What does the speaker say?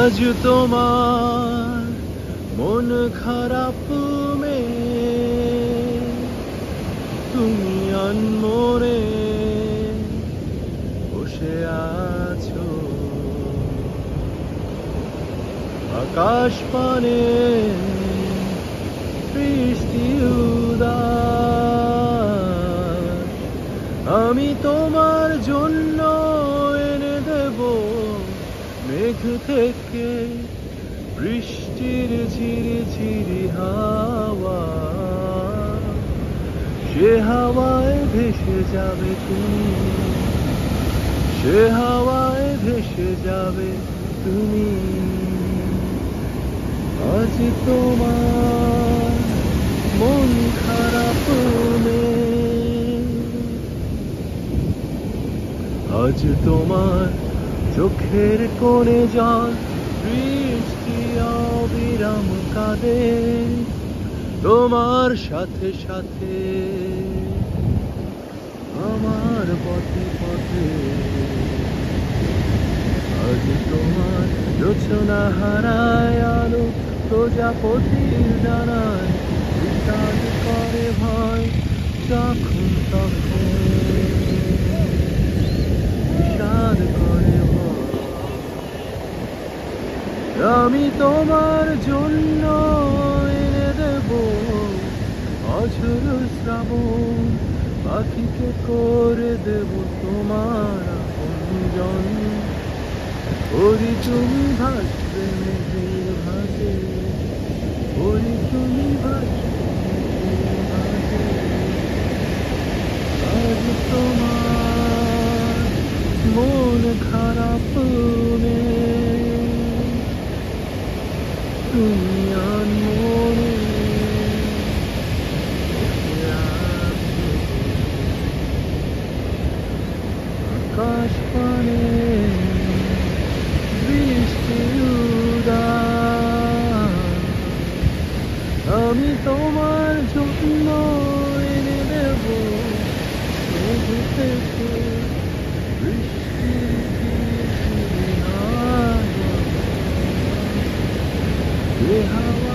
আজ তোমার মন খারাপ তুমি আনমনে বসে আছো আকাশ পানে বৃষ্টি উদাস আমি তোমার জন্য এনে দেব মেঘ থেকে বৃষ্টির ঝিরি ঝিরি হাওয়া সে হাওয়ায় ভেসে যাবে তুমি সে হাওয়ায় ভেসে যাবে তুমি আজ তোমার মন খারাপ আজ তোমার চোখের কোণে জল বৃষ্টি অবিরাম কাঁদে তোমার সাথে সাথে আমার পথে পথে আজ তোমার রচনা হারায় আলো প্রজাপতির ডানায় বিষাদ করে ভয় যখন তখন বিষাদ করে ভয় আমি তোমার জন্য এনে দেব অঝোর শ্রাবণ পাখিকে করে দেব তোমার আপনজন ওরি তুমি ভাসবে মেঘের ভাসে ওরি তুমি ভাসবে মেঘের ভাসে আজ তোমার মন খারাপ তুমি আনমনে আকাশ পানে বৃষ্টি উদাস আমি তোমার জন্য এনে দেব মেঘ থেকে বৃষ্টির ঝিরি ঝিরি হাওয়া